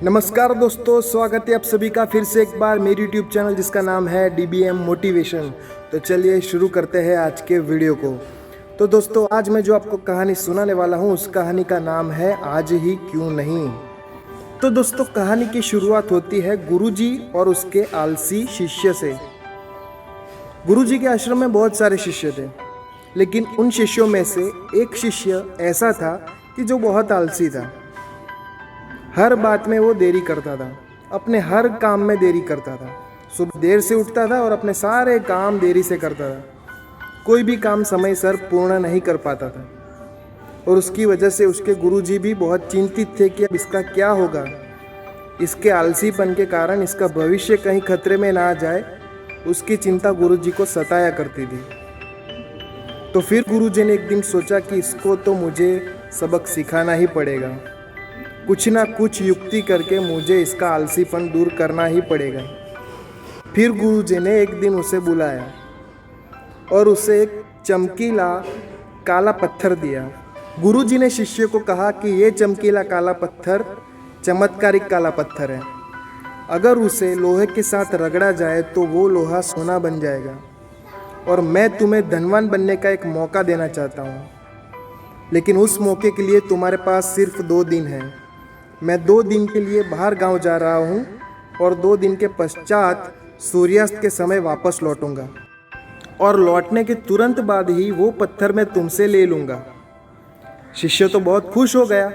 नमस्कार दोस्तों, स्वागत है आप सभी का फिर से एक बार मेरी यूट्यूब चैनल जिसका नाम है DBM मोटिवेशन। तो चलिए शुरू करते हैं आज के वीडियो को। तो दोस्तों, आज मैं जो आपको कहानी सुनाने वाला हूँ उस कहानी का नाम है आज ही क्यों नहीं। तो दोस्तों, कहानी की शुरुआत होती है गुरुजी और उसके आलसी शिष्य से। गुरुजी के आश्रम में बहुत सारे शिष्य थे, लेकिन उन शिष्यों में से एक शिष्य ऐसा था कि जो बहुत आलसी था। हर बात में वो देरी करता था, अपने हर काम में देरी करता था। सुबह देर से उठता था और अपने सारे काम देरी से करता था। कोई भी काम समय सर पूर्ण नहीं कर पाता था और उसकी वजह से उसके गुरुजी भी बहुत चिंतित थे कि अब इसका क्या होगा। इसके आलसीपन के कारण इसका भविष्य कहीं खतरे में ना आ जाए, उसकी चिंता गुरुजी को सताया करती थी। तो फिर गुरुजी ने एक दिन सोचा कि इसको तो मुझे सबक सिखाना ही पड़ेगा। कुछ ना कुछ युक्ति करके मुझे इसका आलसीपन दूर करना ही पड़ेगा। फिर गुरुजी ने एक दिन उसे बुलाया और उसे एक चमकीला काला पत्थर दिया। गुरुजी ने शिष्य को कहा कि ये चमकीला काला पत्थर चमत्कारिक काला पत्थर है। अगर उसे लोहे के साथ रगड़ा जाए तो वो लोहा सोना बन जाएगा और मैं तुम्हें धनवान बनने का एक मौका देना चाहता हूँ। लेकिन उस मौके के लिए तुम्हारे पास सिर्फ 2 दिन है। मैं 2 दिन के लिए बाहर गांव जा रहा हूँ और 2 दिन के पश्चात सूर्यास्त के समय वापस लौटूंगा और लौटने के तुरंत बाद ही वो पत्थर मैं तुमसे ले लूँगा। शिष्य तो बहुत खुश हो गया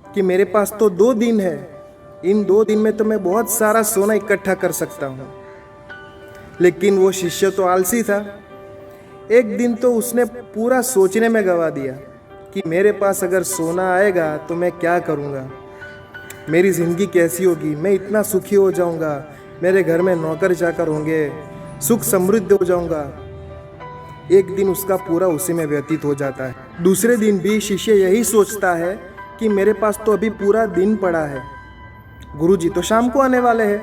कि मेरे पास तो 2 दिन है, इन 2 दिन में तो मैं बहुत सारा सोना इकट्ठा कर सकता हूँ। लेकिन वो शिष्य तो आलसी था। एक दिन तो उसने पूरा सोचने में गवा दिया कि मेरे पास अगर सोना आएगा तो मैं क्या करूँगा, मेरी ज़िंदगी कैसी होगी, मैं इतना सुखी हो जाऊंगा, मेरे घर में नौकर चाकर होंगे, सुख समृद्ध हो जाऊंगा। एक दिन उसका पूरा उसी में व्यतीत हो जाता है। दूसरे दिन भी शिष्य यही सोचता है कि मेरे पास तो अभी पूरा दिन पड़ा है, गुरुजी तो शाम को आने वाले हैं।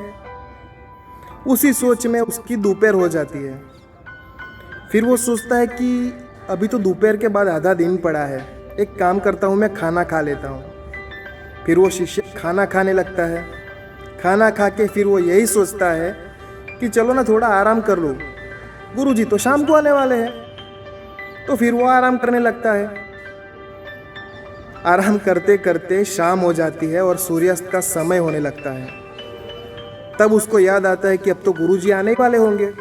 उसी सोच में उसकी दोपहर हो जाती है। फिर वो सोचता है कि अभी तो दोपहर के बाद आधा दिन पड़ा है, एक काम करता हूँ, मैं खाना खा लेता हूँ। फिर वो शिष्य खाना खाने लगता है। खाना खा के फिर वो यही सोचता है कि चलो ना थोड़ा आराम कर लूँ, गुरुजी तो शाम को आने वाले हैं। तो फिर वो आराम करने लगता है। आराम करते करते शाम हो जाती है और सूर्यास्त का समय होने लगता है। तब उसको याद आता है कि अब तो गुरुजी आने वाले होंगे।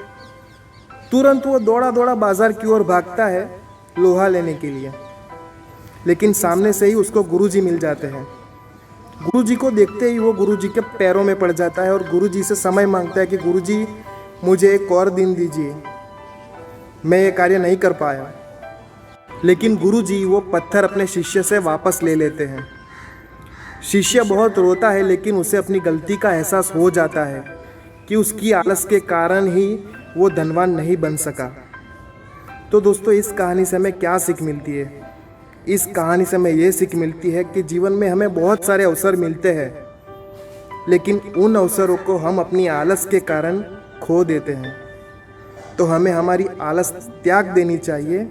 तुरंत वो दौड़ा दौड़ा बाजार की ओर भागता है लोहा लेने के लिए। लेकिन सामने से ही उसको गुरुजी मिल जाते हैं। गुरुजी को देखते ही वो गुरुजी के पैरों में पड़ जाता है और गुरुजी से समय मांगता है कि गुरुजी मुझे एक और दिन दीजिए, मैं ये कार्य नहीं कर पाया। लेकिन गुरुजी वो पत्थर अपने शिष्य से वापस ले लेते हैं। शिष्य बहुत रोता है, लेकिन उसे अपनी गलती का एहसास हो जाता है कि उसकी आलस के कारण ही वो धनवान नहीं बन सका। तो दोस्तों, इस कहानी से हमें क्या सीख मिलती है? इस कहानी से हमें ये सीख मिलती है कि जीवन में हमें बहुत सारे अवसर मिलते हैं, लेकिन उन अवसरों को हम अपनी आलस के कारण खो देते हैं। तो हमें हमारी आलस त्याग देनी चाहिए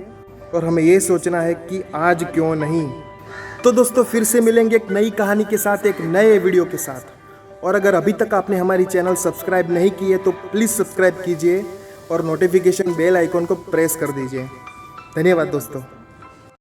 और हमें ये सोचना है कि आज क्यों नहीं। तो दोस्तों, फिर से मिलेंगे एक नई कहानी के साथ, एक नए वीडियो के साथ। और अगर अभी तक आपने हमारी चैनल सब्सक्राइब नहीं की है तो प्लीज़ सब्सक्राइब कीजिए और नोटिफिकेशन बेल आइकॉन को प्रेस कर दीजिए। धन्यवाद दोस्तों।